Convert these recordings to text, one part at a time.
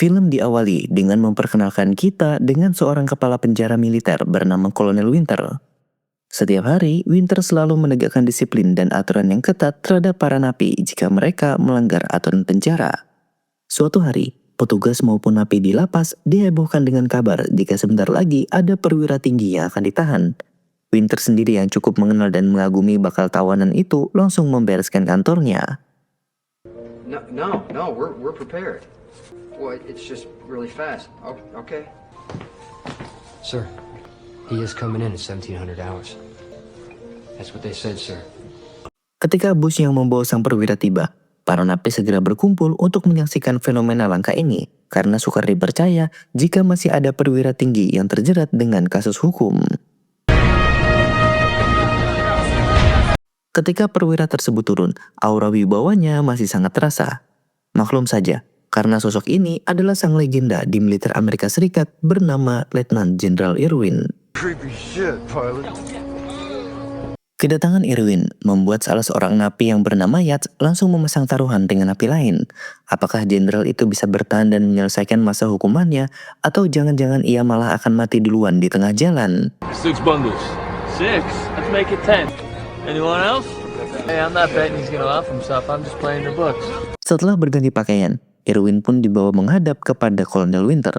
Film diawali dengan memperkenalkan kita dengan seorang kepala penjara militer bernama Kolonel Winter. Setiap hari, Winter selalu menegakkan disiplin dan aturan yang ketat terhadap para napi jika mereka melanggar aturan penjara. Suatu hari, petugas maupun napi di lapas dihebohkan dengan kabar jika sebentar lagi ada perwira tinggi yang akan ditahan. Winter sendiri yang cukup mengenal dan mengagumi bakal tawanan itu langsung membereskan kantornya. No, we're prepared. Well, it's just really fast. Oh, okay. Sir, he is coming in at 1700 hours. That's what they said, sir. Ketika bus yang membawa sang perwira tiba, para napi segera berkumpul untuk menyaksikan fenomena langka ini karena sukar dipercaya jika masih ada perwira tinggi yang terjerat dengan kasus hukum. Ketika perwira tersebut turun, aura wibawanya masih sangat terasa. Maklum saja, karena sosok ini adalah sang legenda di militer Amerika Serikat bernama Letnan Jenderal Irwin. Creepy shit, pilot. Kedatangan Irwin membuat salah seorang napi yang bernama Yates langsung memasang taruhan dengan napi lain. Apakah jenderal itu bisa bertahan dan menyelesaikan masa hukumannya, atau jangan-jangan ia malah akan mati duluan di tengah jalan? 6 bundles. 6? Let's make it 10. Anyone else? Hey, I'm not betting he's gonna off himself. I'm just playing the books. Setelah berganti pakaian, Irwin pun dibawa menghadap kepada Kolonel Winter.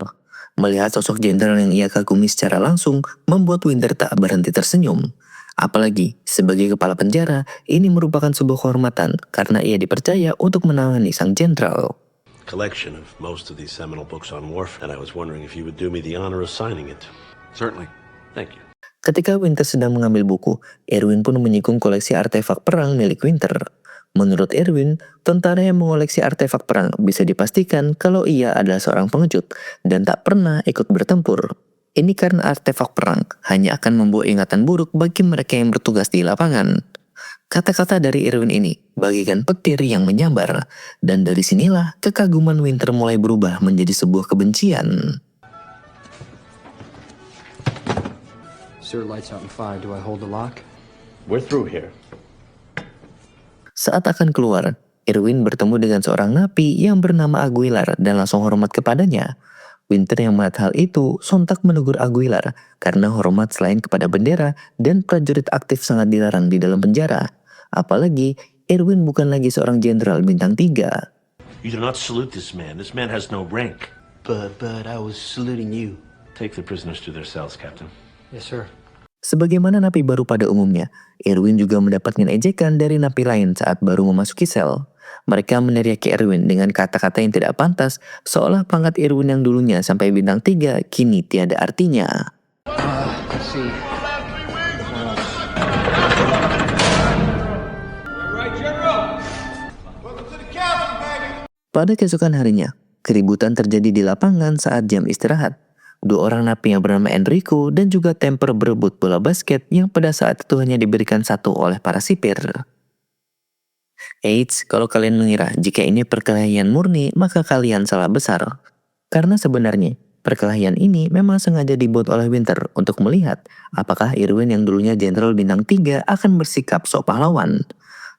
Melihat sosok jenderal yang ia kagumi secara langsung, membuat Winter tak berhenti tersenyum. Apalagi, sebagai kepala penjara, ini merupakan sebuah kehormatan karena ia dipercaya untuk menangani sang jenderal. Collection of most of these seminal books on warfare, and I was wondering if you would do me the honor of signing it. Certainly. Thank you. Ketika Winter sedang mengambil buku, Irwin pun menyinggung koleksi artefak perang milik Winter. Menurut Irwin, tentara yang mengoleksi artefak perang bisa dipastikan kalau ia adalah seorang pengecut dan tak pernah ikut bertempur. Ini karena artefak perang hanya akan membawa ingatan buruk bagi mereka yang bertugas di lapangan. Kata-kata dari Irwin ini bagikan petir yang menyambar, dan dari sinilah kekaguman Winter mulai berubah menjadi sebuah kebencian. Sir, lights out in 5. Do I hold the lock? We're through here. Saat akan keluar, Irwin bertemu dengan seorang napi yang bernama Aguilar dan langsung hormat kepadanya. Winter yang melihat hal itu sontak menegur Aguilar karena hormat selain kepada bendera dan prajurit aktif sangat dilarang di dalam penjara. Apalagi, Irwin bukan lagi seorang jenderal bintang 3. You do not salute this man. This man has no rank. But I was saluting you. Take the prisoners to their cells, Captain. Yes, sir. Sebagaimana napi baru pada umumnya, Irwin juga mendapatkan ejekan dari napi lain saat baru memasuki sel. Mereka meneriaki Irwin dengan kata-kata yang tidak pantas, seolah pangkat Irwin yang dulunya sampai bintang 3 kini tiada artinya. Let's see. Pada keesokan harinya, keributan terjadi di lapangan saat jam istirahat. 2 orang napi yang bernama Enrico dan juga Temper berebut bola basket yang pada saat itu hanya diberikan 1 oleh para sipir. Eits, kalau kalian mengira jika ini perkelahian murni, maka kalian salah besar. Karena sebenarnya, perkelahian ini memang sengaja dibuat oleh Winter untuk melihat apakah Irwin yang dulunya jenderal bintang 3 akan bersikap sok pahlawan.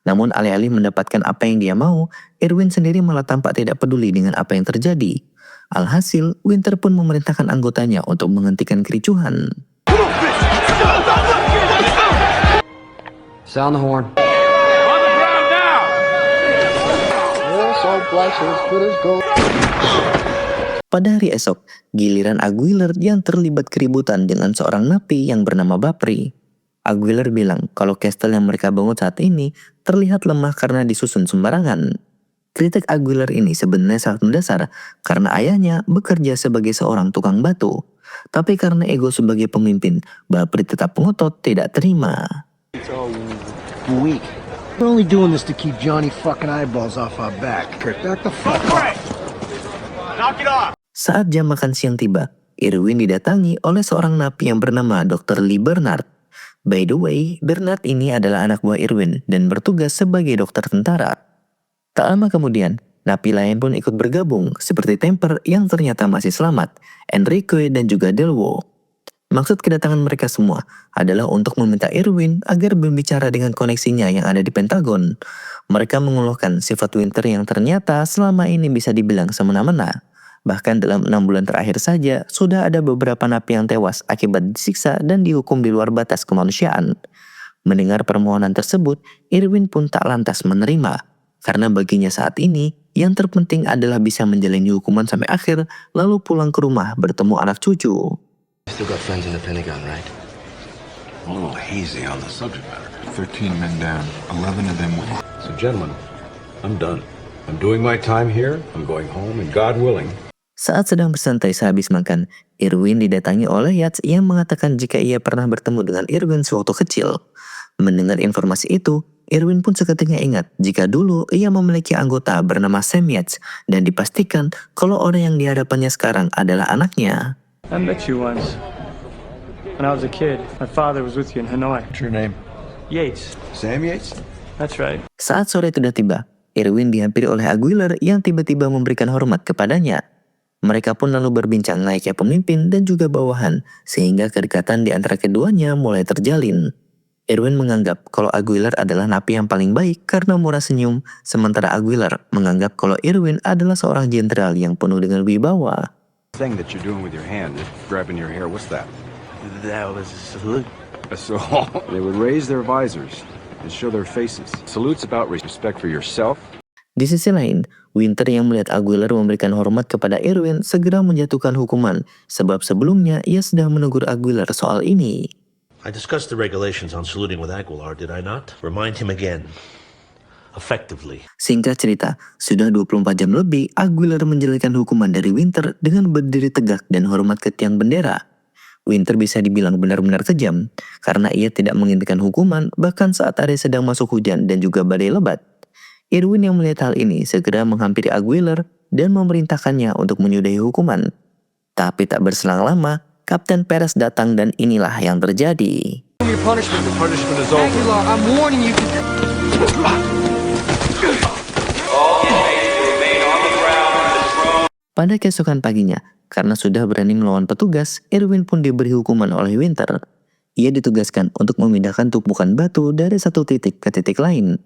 Namun alih-alih mendapatkan apa yang dia mau, Irwin sendiri malah tampak tidak peduli dengan apa yang terjadi. Alhasil, Winter pun memerintahkan anggotanya untuk menghentikan kericuhan. Sound the horn. Pada hari esok, giliran Aguilar yang terlibat keributan dengan seorang napi yang bernama Bapri. Aguilar bilang kalau kastel yang mereka bangun saat ini terlihat lemah karena disusun sembarangan. Kritik Aguilar ini sebenarnya sangat mendasar karena ayahnya bekerja sebagai seorang tukang batu. Tapi karena ego sebagai pemimpin, Bapri tetap ngotot tidak terima. Weak. We're only doing this to keep Johnny fucking eyeballs off our back. Back the fuck up. Knock it off. Saat jam makan siang tiba, Irwin didatangi oleh seorang napi yang bernama Dr. Lee Bernard. By the way, Bernard ini adalah anak buah Irwin dan bertugas sebagai dokter tentara. Tak lama kemudian, napi lain pun ikut bergabung, seperti Temper yang ternyata masih selamat, Enrico dan juga Delwo. Maksud kedatangan mereka semua adalah untuk meminta Irwin agar berbicara dengan koneksinya yang ada di Pentagon. Mereka mengeluhkan sifat Winter yang ternyata selama ini bisa dibilang semena-mena. Bahkan dalam 6 bulan terakhir saja, sudah ada beberapa napi yang tewas akibat disiksa dan dihukum di luar batas kemanusiaan. Mendengar permohonan tersebut, Irwin pun tak lantas menerima. Karena baginya saat ini, yang terpenting adalah bisa menjalani hukuman sampai akhir, lalu pulang ke rumah bertemu anak cucu. Still got friends in the Pentagon, right? A little hazy on the subject matter. 13 men down, 11 of them were... So, gentlemen, I'm done. I'm doing my time here. I'm going home, and God willing. Saat sedang bersantai sehabis makan, Irwin didatangi oleh Yates yang mengatakan jika ia pernah bertemu dengan Irwin sewaktu kecil. Mendengar informasi itu, Irwin pun seketika ingat jika dulu ia memiliki anggota bernama Sam Yates dan dipastikan kalau orang yang dihadapannya sekarang adalah anaknya. I met you once. When I was a kid, my father was with you in Hanoi. What's your name? Yates. Sam Yates? That's right. Saat sore sudah tiba, Irwin dihampiri oleh Aguilar yang tiba-tiba memberikan hormat kepadanya. Mereka pun lalu berbincang layaknya pemimpin dan juga bawahan, sehingga kedekatan di antara keduanya mulai terjalin. Irwin menganggap kalau Aguilar adalah napi yang paling baik karena murah senyum, sementara Aguilar menganggap kalau Irwin adalah seorang jenderal yang penuh dengan wibawa. Thing that you're doing with your hand, grabbing your hair, what's that? That was a salute. So, they would raise their visors and show their faces. Salutes about respect for yourself. Di sisi lain, Winter yang melihat Aguilar memberikan hormat kepada Irwin segera menjatuhkan hukuman, sebab sebelumnya ia sudah menegur Aguilar soal ini. I discussed the regulations on saluting with Aguilar, did I not? Remind him again. Effectively. Singkat cerita, sudah 24 jam lebih Aguilar menjalankan hukuman dari Winter dengan berdiri tegak dan hormat ke tiang bendera. Winter bisa dibilang benar-benar kejam, karena ia tidak menghentikan hukuman bahkan saat area sedang masuk hujan dan juga badai lebat. Irwin yang melihat hal ini segera menghampiri Aguilar dan memerintahkannya untuk menyudahi hukuman. Tapi tak berselang lama, Kapten Perez datang dan inilah yang terjadi. Your punishment. The punishment is over. Aguilar, I'm warning you. Pada keesokan paginya, karena sudah berani melawan petugas, Irwin pun diberi hukuman oleh Winter. Ia ditugaskan untuk memindahkan tumpukan batu dari satu titik ke titik lain.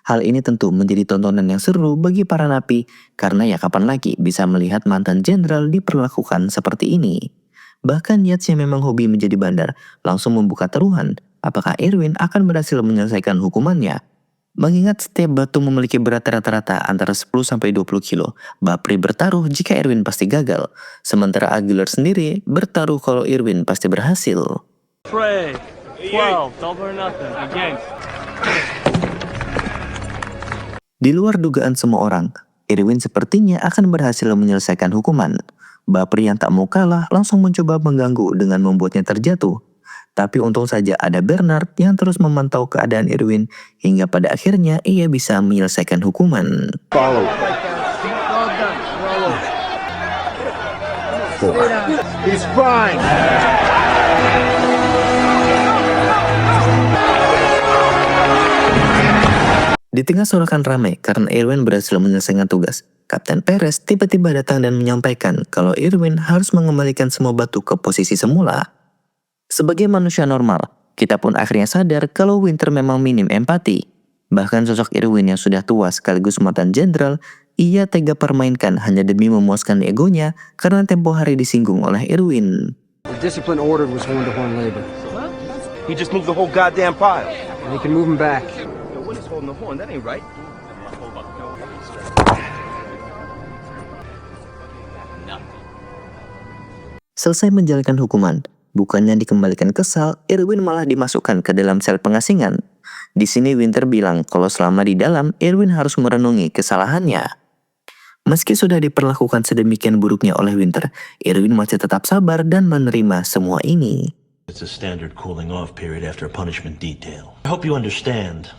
Hal ini tentu menjadi tontonan yang seru bagi para napi, karena ya kapan lagi bisa melihat mantan jenderal diperlakukan seperti ini. Bahkan Yates yang memang hobi menjadi bandar, langsung membuka taruhan, apakah Irwin akan berhasil menyelesaikan hukumannya. Mengingat setiap batu memiliki berat rata-rata antara 10-20 kilo, Bapri bertaruh jika Irwin pasti gagal, sementara Aguilar sendiri bertaruh kalau Irwin pasti berhasil. Pray. 12, double or nothing. Against. Di luar dugaan semua orang, Irwin sepertinya akan berhasil menyelesaikan hukuman. Bapri yang tak mau kalah langsung mencoba mengganggu dengan membuatnya terjatuh. Tapi untung saja ada Bernard yang terus memantau keadaan Irwin hingga pada akhirnya ia bisa menyelesaikan hukuman. Follow. He's fine. Di tengah sorakan ramai karena Irwin berhasil menyelesaikan tugas, Kapten Perez tiba-tiba datang dan menyampaikan kalau Irwin harus mengembalikan semua batu ke posisi semula. Sebagai manusia normal, kita pun akhirnya sadar kalau Winter memang minim empati. Bahkan sosok Irwin yang sudah tua sekaligus mantan jenderal, ia tega permainkan hanya demi memuaskan egonya karena tempo hari disinggung oleh Irwin. The discipline ordered was horn-to-horn labor. He just moved the whole goddamn pile. They can move him back. What is holding the horn? That ain't right. Selesai menjalankan hukuman, bukannya dikembalikan ke sel, Irwin malah dimasukkan ke dalam sel pengasingan. Di sini Winter bilang kalau selama di dalam, Irwin harus merenungi kesalahannya. Meski sudah diperlakukan sedemikian buruknya oleh Winter, Irwin masih tetap sabar dan menerima semua ini. It's a standard cooling off period after a punishment detail. I hope you understand.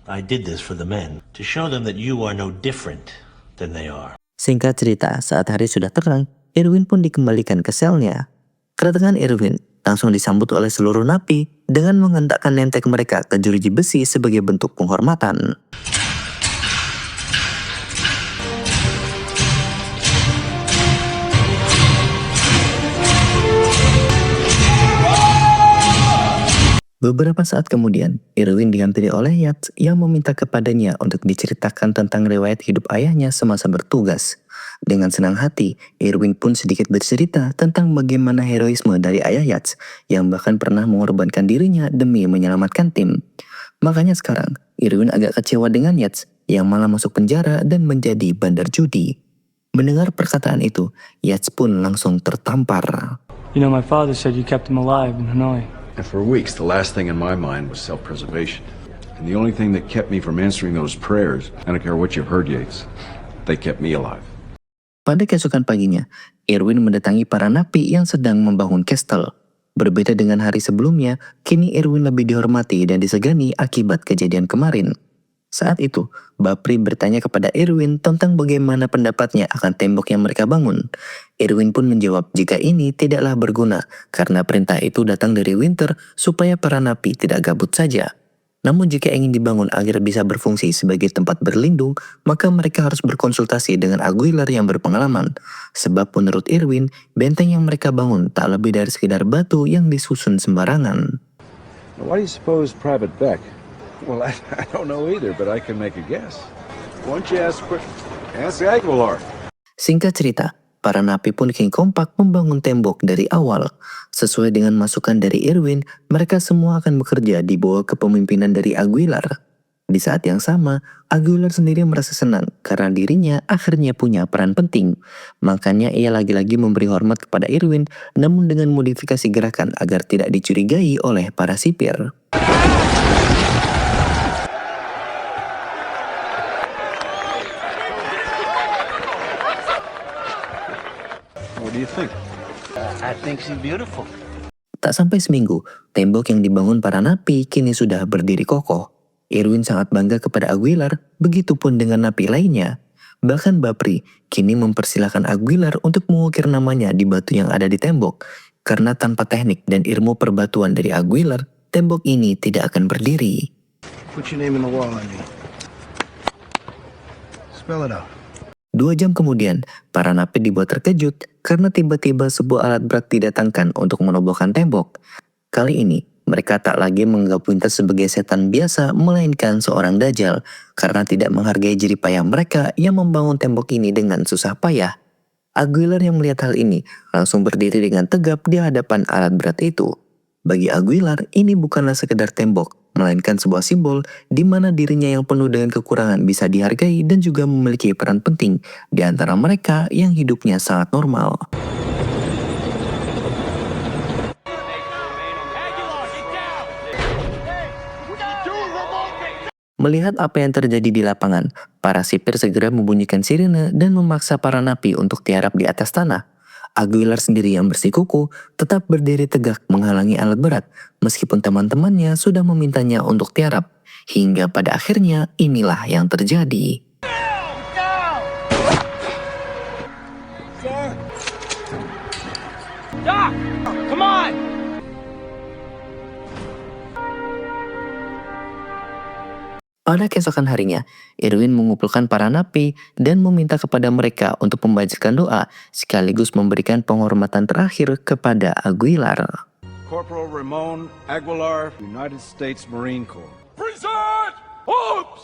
I did this for the men, to show them that you are no different than they are. Singkat cerita, saat hari sudah terang, Irwin pun dikembalikan ke selnya. Kedatangan Irwin langsung disambut oleh seluruh napi dengan mengentakkan nentek mereka ke jeruji besi sebagai bentuk penghormatan. Beberapa saat kemudian, Irwin dihampiri oleh Yates yang meminta kepadanya untuk diceritakan tentang riwayat hidup ayahnya semasa bertugas. Dengan senang hati, Irwin pun sedikit bercerita tentang bagaimana heroisme dari ayah Yates yang bahkan pernah mengorbankan dirinya demi menyelamatkan tim. Makanya sekarang, Irwin agak kecewa dengan Yates yang malah masuk penjara dan menjadi bandar judi. Mendengar perkataan itu, Yates pun langsung tertampar. You know, my father said you kept him alive in Hanoi. And for weeks, the last thing in my mind was self-preservation. And the only thing that kept me from answering those prayers, I don't care what you've heard, Yates, they kept me alive. Pada keesokan paginya, Irwin mendatangi para napi yang sedang membangun kastel. Berbeda dengan hari sebelumnya, kini Irwin lebih dihormati dan disegani akibat kejadian kemarin. Saat itu, Bapri bertanya kepada Irwin tentang bagaimana pendapatnya akan tembok yang mereka bangun. Irwin pun menjawab jika ini tidaklah berguna karena perintah itu datang dari Winter supaya para napi tidak gabut saja. Namun jika ingin dibangun agar bisa berfungsi sebagai tempat berlindung, maka mereka harus berkonsultasi dengan Aguilar yang berpengalaman. Sebab menurut Irwin, benteng yang mereka bangun tak lebih dari sekedar batu yang disusun sembarangan. Why do you suppose Private Beck? Well, I don't know either, but I can make a guess. Why don't you ask Aguilar? Singkat cerita, para napi pun kini kompak membangun tembok dari awal. Sesuai dengan masukan dari Irwin, mereka semua akan bekerja di bawah kepemimpinan dari Aguilar. Di saat yang sama, Aguilar sendiri merasa senang karena dirinya akhirnya punya peran penting. Makanya ia lagi-lagi memberi hormat kepada Irwin, namun dengan modifikasi gerakan agar tidak dicurigai oleh para sipir. What do you think? I think she's beautiful. Tak sampai seminggu, tembok yang dibangun para napi kini sudah berdiri kokoh. Irwin sangat bangga kepada Aguilar, begitupun dengan napi lainnya. Bahkan Bapri kini mempersilahkan Aguilar untuk mengukir namanya di batu yang ada di tembok. Karena tanpa teknik dan ilmu perbatuan dari Aguilar, tembok ini tidak akan berdiri. Put your name in the wall, I mean. Spell it out. 2 jam kemudian, para napi dibuat terkejut karena tiba-tiba sebuah alat berat didatangkan untuk merobohkan tembok. Kali ini, mereka tak lagi menganggap Winter sebagai setan biasa, melainkan seorang dajjal karena tidak menghargai jerih payah mereka yang membangun tembok ini dengan susah payah. Aguilar yang melihat hal ini langsung berdiri dengan tegap di hadapan alat berat itu. Bagi Aguilar, ini bukanlah sekedar tembok, melainkan sebuah simbol di mana dirinya yang penuh dengan kekurangan bisa dihargai dan juga memiliki peran penting di antara mereka yang hidupnya sangat normal. Melihat apa yang terjadi di lapangan, para sipir segera membunyikan sirine dan memaksa para napi untuk tiarap di atas tanah. Aguilar sendiri yang bersikukuh tetap berdiri tegak menghalangi alat berat, meskipun teman-temannya sudah memintanya untuk tiarap. Hingga pada akhirnya inilah yang terjadi. Doc! Come on! Pada keesokan harinya, Irwin mengumpulkan para napi dan meminta kepada mereka untuk membacakan doa sekaligus memberikan penghormatan terakhir kepada Aguilar. Corporal Ramon Aguilar, United States Marine Corps. Present! Oops!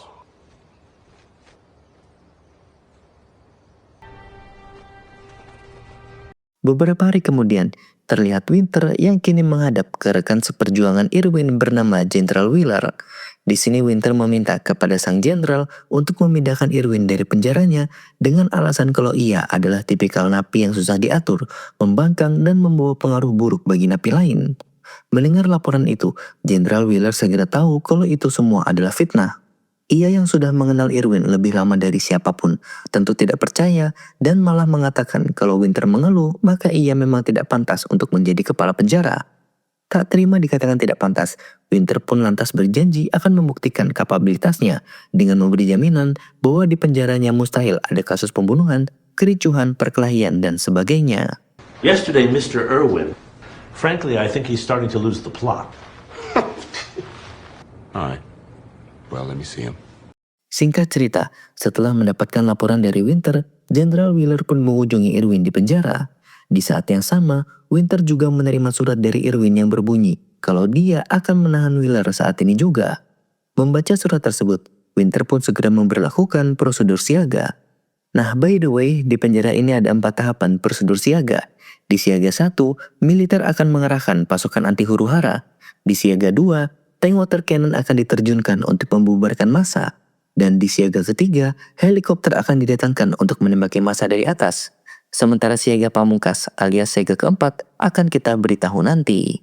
Beberapa hari kemudian, terlihat Winter yang kini menghadap ke rekan seperjuangan Irwin bernama Jenderal Wheeler. Di sini Winter meminta kepada sang jenderal untuk memindahkan Irwin dari penjaranya dengan alasan kalau ia adalah tipikal napi yang susah diatur, membangkang dan membawa pengaruh buruk bagi napi lain. Mendengar laporan itu, Jenderal Wheeler segera tahu kalau itu semua adalah fitnah. Ia yang sudah mengenal Irwin lebih lama dari siapapun, tentu tidak percaya dan malah mengatakan kalau Winter mengeluh, maka ia memang tidak pantas untuk menjadi kepala penjara. Tak terima dikatakan tidak pantas, Winter pun lantas berjanji akan membuktikan kapabilitasnya dengan memberi jaminan bahwa di penjaranya mustahil ada kasus pembunuhan, kericuhan, perkelahian, dan sebagainya. Yesterday, Mr. Irwin, frankly, I think he's starting to lose the plot. All right. Well, let me see him. Singkat cerita, setelah mendapatkan laporan dari Winter, Jenderal Wheeler pun mengunjungi Irwin di penjara. Di saat yang sama, Winter juga menerima surat dari Irwin yang berbunyi kalau dia akan menahan Wheeler saat ini juga. Membaca surat tersebut, Winter pun segera memberlakukan prosedur siaga. Nah, by the way, di penjara ini ada 4 tahapan prosedur siaga. Di siaga 1, militer akan mengerahkan pasukan anti huru-hara. Di siaga 2, tank water cannon akan diterjunkan untuk membubarkan massa. Dan di siaga ketiga, helikopter akan didatangkan untuk menembaki massa dari atas. Sementara siaga pamungkas alias siaga keempat akan kita beritahu nanti.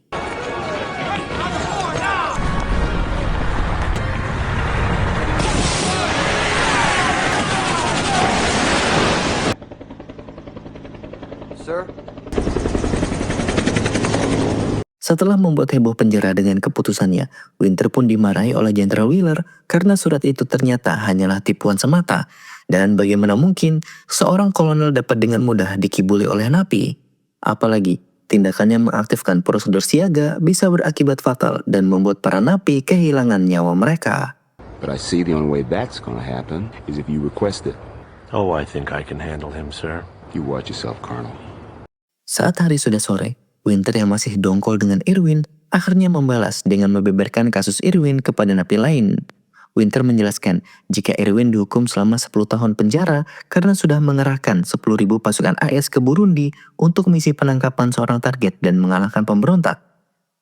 Sir? Setelah membuat heboh penjara dengan keputusannya, Winter pun dimarahi oleh Jenderal Wheeler karena surat itu ternyata hanyalah tipuan semata. Dan bagaimana mungkin seorang kolonel dapat dengan mudah dikibuli oleh napi? Apalagi tindakannya mengaktifkan prosedur siaga bisa berakibat fatal dan membuat para napi kehilangan nyawa mereka. But I see the only way that's gonna happen is if you request it. Oh, I think I can handle him, sir. You watch yourself, Colonel. Saat hari sudah sore, Winter yang masih dongkol dengan Irwin akhirnya membalas dengan membeberkan kasus Irwin kepada napi lain. Winter menjelaskan jika Irwin dihukum selama 10 tahun penjara karena sudah mengerahkan 10.000 pasukan AS ke Burundi untuk misi penangkapan seorang target dan mengalahkan pemberontak.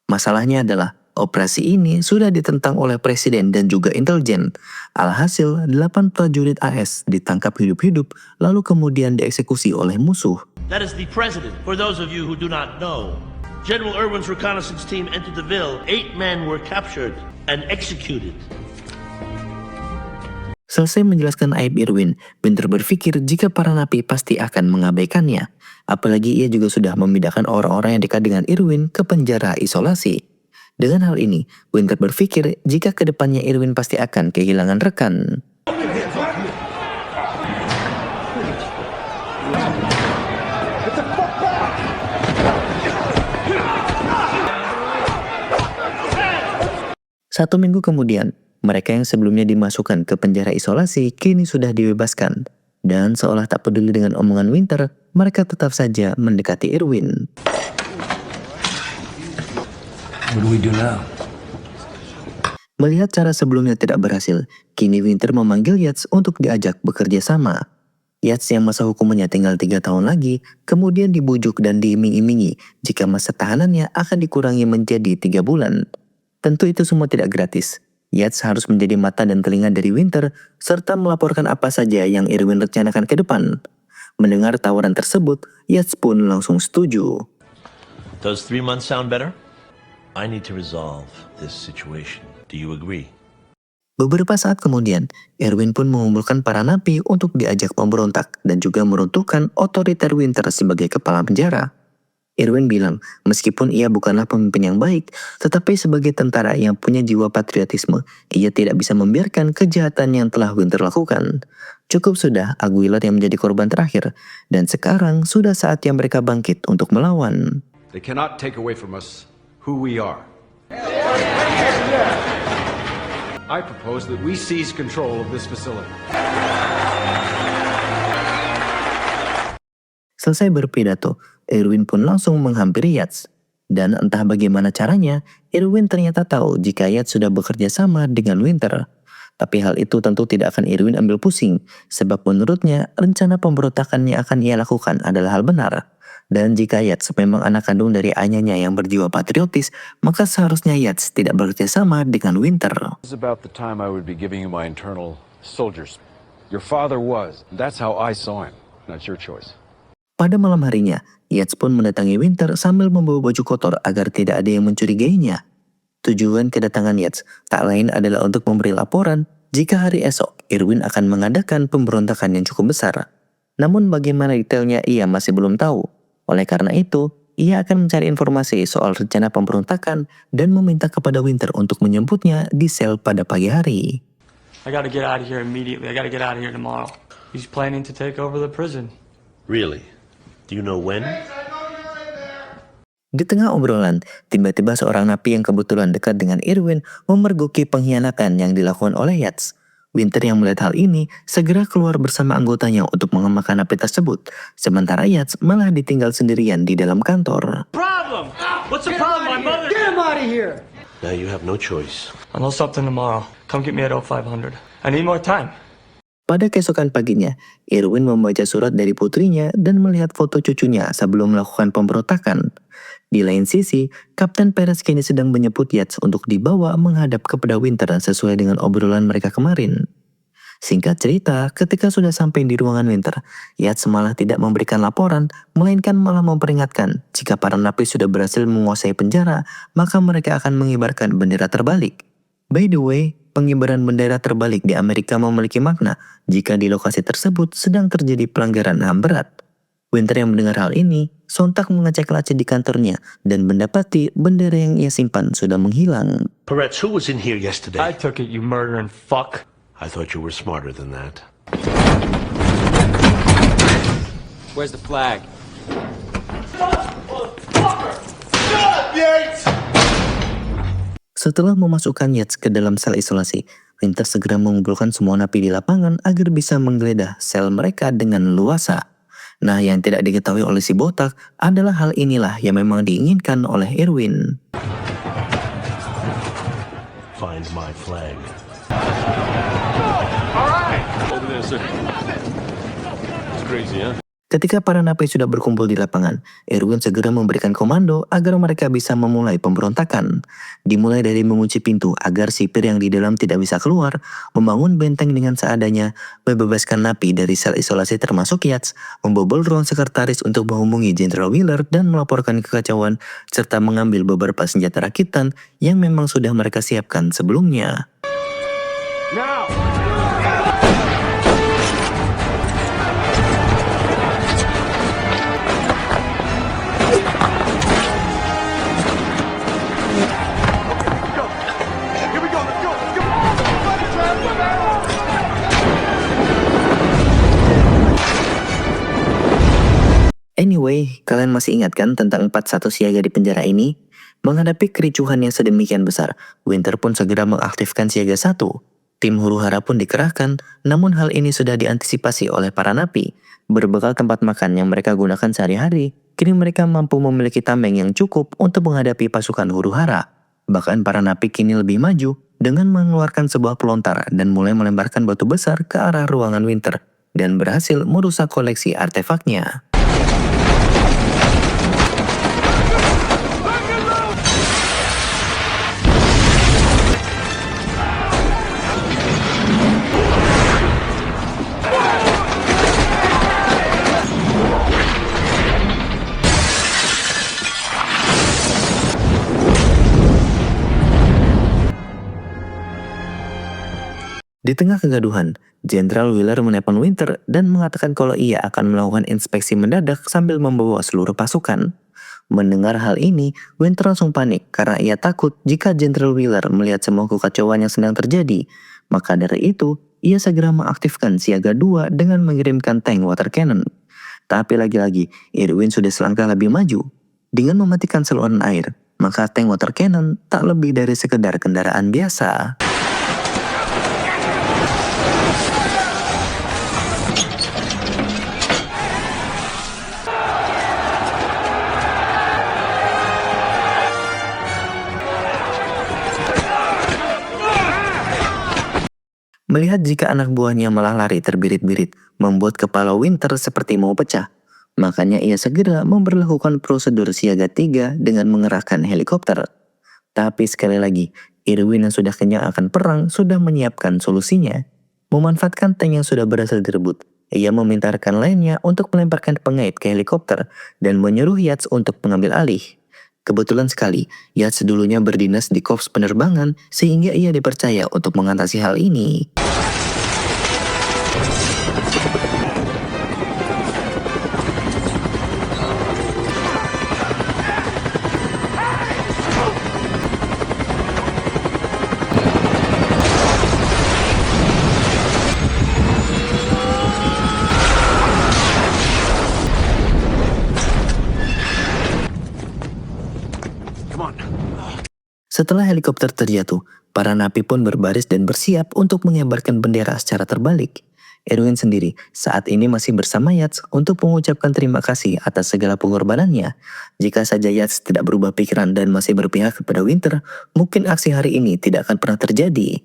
Masalahnya adalah operasi ini sudah ditentang oleh presiden dan juga intelijen. Alhasil 8 prajurit AS ditangkap hidup-hidup lalu kemudian dieksekusi oleh musuh. That is the president. For those of you who do not know, General Irwin's reconnaissance team entered the Ville. 8 men were captured and executed. Selesai menjelaskan aib Irwin, Winter berpikir jika para napi pasti akan mengabaikannya. Apalagi ia juga sudah memindahkan orang-orang yang dekat dengan Irwin ke penjara isolasi. Dengan hal ini, Winter berpikir jika kedepannya Irwin pasti akan kehilangan rekan. Satu minggu kemudian, mereka yang sebelumnya dimasukkan ke penjara isolasi kini sudah dibebaskan. Dan seolah tak peduli dengan omongan Winter, mereka tetap saja mendekati Irwin. What do we do now? Melihat cara sebelumnya tidak berhasil, kini Winter memanggil Yates untuk diajak bekerja sama. Yates yang masa hukumannya tinggal 3 tahun lagi, kemudian dibujuk dan diiming-imingi jika masa tahanannya akan dikurangi menjadi 3 bulan. Tentu itu semua tidak gratis. Yates harus menjadi mata dan telinga dari Winter, serta melaporkan apa saja yang Irwin rencanakan ke depan. Mendengar tawaran tersebut, Yates pun langsung setuju. Does 3 months sound better? I need to resolve this situation. Do you agree? Beberapa saat kemudian, Irwin pun mengumpulkan para napi untuk diajak memberontak dan juga meruntuhkan otoriter Winter sebagai kepala penjara. Irwin bilang, meskipun ia bukanlah pemimpin yang baik, tetapi sebagai tentara yang punya jiwa patriotisme, ia tidak bisa membiarkan kejahatan yang telah Winter lakukan. Cukup sudah Aguilar yang menjadi korban terakhir, dan sekarang sudah saatnya mereka bangkit untuk melawan. They cannot take away from us who we are. I propose that we seize control of this facility. Selesai berpidato, Irwin pun langsung menghampiri Yates. Dan entah bagaimana caranya, Irwin ternyata tahu jika Yates sudah bekerja sama dengan Winter. Tapi hal itu tentu tidak akan Irwin ambil pusing, sebab menurutnya rencana pemberontakan yang akan ia lakukan adalah hal benar. Dan jika Yates memang anak kandung dari ayahnya yang berjiwa patriotis, maka seharusnya Yates tidak bekerja sama dengan Winter. This is about the time I would be giving you my internal soldiers. Your father was. That's how I saw him. That's your choice. Pada malam harinya, Yates pun mendatangi Winter sambil membawa baju kotor agar tidak ada yang mencurigainya. Tujuan kedatangan Yates tak lain adalah untuk memberi laporan jika hari esok Irwin akan mengadakan pemberontakan yang cukup besar. Namun bagaimana detailnya ia masih belum tahu. Oleh karena itu, ia akan mencari informasi soal rencana pemberontakan dan meminta kepada Winter untuk menjemputnya di sel pada pagi hari. I gotta get out of here immediately. I gotta get out of here tomorrow. He's planning to take over the prison. Really? Do you know when? Di tengah obrolan, tiba-tiba seorang napi yang kebetulan dekat dengan Irwin memergoki pengkhianatan yang dilakukan oleh Yates. Winter yang melihat hal ini segera keluar bersama anggotanya untuk mengamankan napi tersebut. Sementara Yates malah ditinggal sendirian di dalam kantor. Problem! What's the problem, my mother? Get him out of here! Now you have no choice. I'll know something tomorrow. Come get me at 0500. I need more time. Pada keesokan paginya, Irwin membaca surat dari putrinya dan melihat foto cucunya sebelum melakukan pemberontakan. Di lain sisi, Kapten Perez kini sedang menjemput Yates untuk dibawa menghadap kepada Winter sesuai dengan obrolan mereka kemarin. Singkat cerita, ketika sudah sampai di ruangan Winter, Yates malah tidak memberikan laporan, melainkan malah memperingatkan jika para napi sudah berhasil menguasai penjara, maka mereka akan mengibarkan bendera terbalik. By the way, pengibaran bendera terbalik di Amerika memiliki makna jika di lokasi tersebut sedang terjadi pelanggaran HAM berat. Winter yang mendengar hal ini, sontak mengecek laci di kantornya dan mendapati bendera yang ia simpan sudah menghilang. Peretz, who was in here yesterday? I took it, you murdering fuck. I thought you were smarter than that. Where's the flag? Setelah memasukkan Yates ke dalam sel isolasi, Winter segera mengumpulkan semua napi di lapangan agar bisa menggeledah sel mereka dengan luasa. Nah, yang tidak diketahui oleh si botak adalah hal inilah yang memang diinginkan oleh Irwin. Find my flag. Ketika para napi sudah berkumpul di lapangan, Irwin segera memberikan komando agar mereka bisa memulai pemberontakan. Dimulai dari mengunci pintu agar sipir yang di dalam tidak bisa keluar, membangun benteng dengan seadanya, membebaskan napi dari sel isolasi termasuk Yates, membobol ruang sekretaris untuk menghubungi Jenderal Wheeler dan melaporkan kekacauan, serta mengambil beberapa senjata rakitan yang memang sudah mereka siapkan sebelumnya. Anyway, kalian masih ingat kan tentang 41 siaga di penjara ini? Menghadapi kericuhan yang sedemikian besar, Winter pun segera mengaktifkan siaga 1. Tim huru-hara pun dikerahkan, namun hal ini sudah diantisipasi oleh para napi. Berbekal tempat makan yang mereka gunakan sehari-hari, kini mereka mampu memiliki tameng yang cukup untuk menghadapi pasukan huru-hara. Bahkan para napi kini lebih maju dengan mengeluarkan sebuah pelontar dan mulai melemparkan batu besar ke arah ruangan Winter dan berhasil merusak koleksi artefaknya. Di tengah kegaduhan, Jenderal Wheeler menelpon Winter dan mengatakan kalau ia akan melakukan inspeksi mendadak sambil membawa seluruh pasukan. Mendengar hal ini, Winter langsung panik karena ia takut jika Jenderal Wheeler melihat semua kekacauan yang sedang terjadi. Maka dari itu, ia segera mengaktifkan siaga 2 dengan mengirimkan tank water cannon. Tapi lagi-lagi, Irwin sudah selangkah lebih maju. Dengan mematikan saluran air, maka tank water cannon tak lebih dari sekedar kendaraan biasa. Melihat jika anak buahnya malah lari terbirit-birit, membuat kepala Winter seperti mau pecah. Makanya ia segera memberlakukan prosedur siaga 3 dengan mengerahkan helikopter. Tapi sekali lagi, Irwin yang sudah kenyang akan perang sudah menyiapkan solusinya. Memanfaatkan tank yang sudah berhasil direbut, ia meminta rekan lainnya untuk melemparkan pengait ke helikopter dan menyuruh Yates untuk mengambil alih. Kebetulan sekali, Yates dulunya berdinas di korps penerbangan sehingga ia dipercaya untuk mengatasi hal ini. Setelah helikopter terjatuh, para napi pun berbaris dan bersiap untuk mengibarkan bendera secara terbalik. Irwin sendiri saat ini masih bersama Yates untuk mengucapkan terima kasih atas segala pengorbanannya. Jika saja Yates tidak berubah pikiran dan masih berpihak kepada Winter, mungkin aksi hari ini tidak akan pernah terjadi.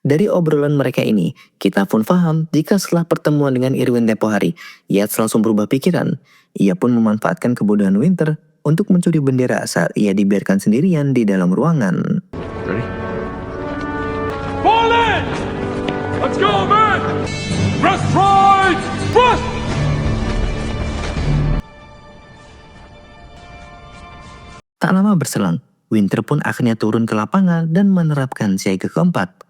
Dari obrolan mereka ini, kita pun paham jika setelah pertemuan dengan Irwin tempo hari, Yates langsung berubah pikiran. Ia pun memanfaatkan kebodohan Winter untuk mencuri bendera saat ia dibiarkan sendirian di dalam ruangan. Ready? Fall in! Let's go, man! Rest right! Rest! Tak lama berselang, Winter pun akhirnya turun ke lapangan dan menerapkan siaga keempat.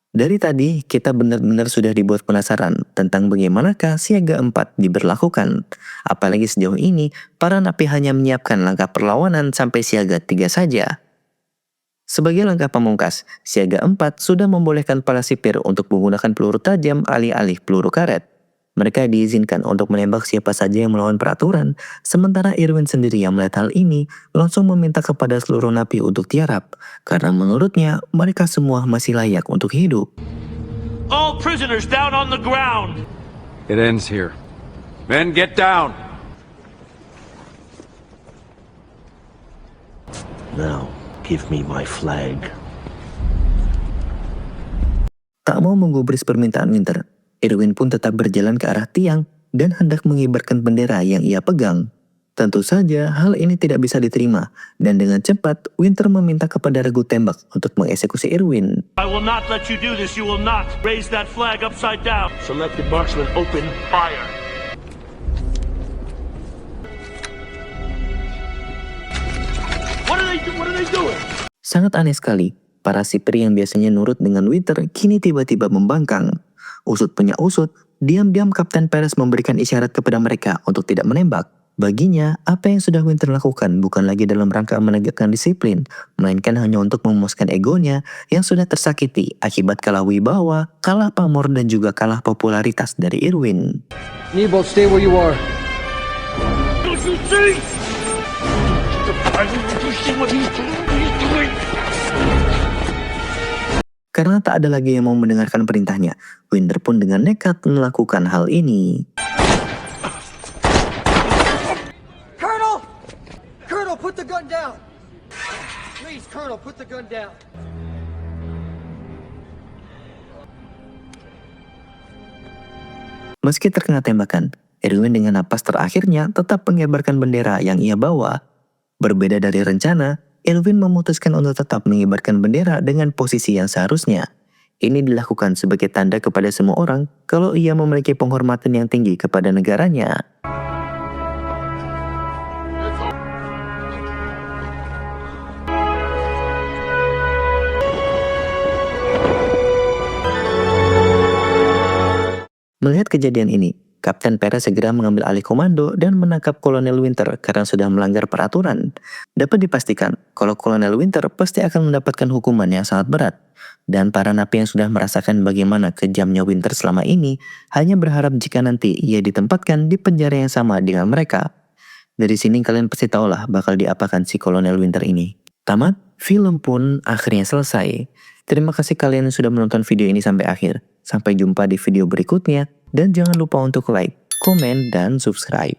Dari tadi, kita benar-benar sudah dibuat penasaran tentang bagaimanakah siaga 4 diberlakukan. Apalagi sejauh ini, para napi hanya menyiapkan langkah perlawanan sampai siaga 3 saja. Sebagai langkah pamungkas, siaga 4 sudah membolehkan para sipir untuk menggunakan peluru tajam alih-alih peluru karet. Mereka diizinkan untuk menembak siapa saja yang melawan peraturan, sementara Irwin sendiri yang melihat hal ini langsung meminta kepada seluruh napi untuk tiarap, karena menurutnya mereka semua masih layak untuk hidup. All prisoners down on the ground! It ends here. Men, get down! Now, give me my flag. Tak mau menggubris permintaan Winter, Irwin pun tetap berjalan ke arah tiang dan hendak mengibarkan bendera yang ia pegang. Tentu saja hal ini tidak bisa diterima, dan dengan cepat Winter meminta kepada regu tembak untuk mengeksekusi Irwin. I will not let you do this. You will not raise that flag upside down. Selected marksman open fire. What are they doing? Sangat aneh sekali, para sipir yang biasanya nurut dengan Winter kini tiba-tiba membangkang. Usut punya usut, diam-diam Kapten Perez memberikan isyarat kepada mereka untuk tidak menembak. Baginya, apa yang sudah Winter lakukan bukan lagi dalam rangka menegakkan disiplin, melainkan hanya untuk memuaskan egonya yang sudah tersakiti akibat kalah wibawa, kalah pamor, dan juga kalah popularitas dari Irwin. Nebold, stay where you are. Don't you see? You see what he's doing? Karena tak ada lagi yang mau mendengarkan perintahnya, Winter pun dengan nekat melakukan hal ini. Colonel! Colonel, put the gun down! Please, Colonel, put the gun down. Meski terkena tembakan, Irwin dengan napas terakhirnya tetap mengibarkan bendera yang ia bawa. Berbeda dari rencana, Irwin memutuskan untuk tetap mengibarkan bendera dengan posisi yang seharusnya. Ini dilakukan sebagai tanda kepada semua orang kalau ia memiliki penghormatan yang tinggi kepada negaranya. Melihat kejadian ini, Kapten Perez segera mengambil alih komando dan menangkap Kolonel Winter karena sudah melanggar peraturan. Dapat dipastikan kalau Kolonel Winter pasti akan mendapatkan hukuman yang sangat berat. Dan para napi yang sudah merasakan bagaimana kejamnya Winter selama ini hanya berharap jika nanti ia ditempatkan di penjara yang sama dengan mereka. Dari sini kalian pasti tahulah bakal diapakan si Kolonel Winter ini. Tamat, film pun akhirnya selesai. Terima kasih kalian yang sudah menonton video ini sampai akhir. Sampai jumpa di video berikutnya. Dan jangan lupa untuk like, komen, dan subscribe.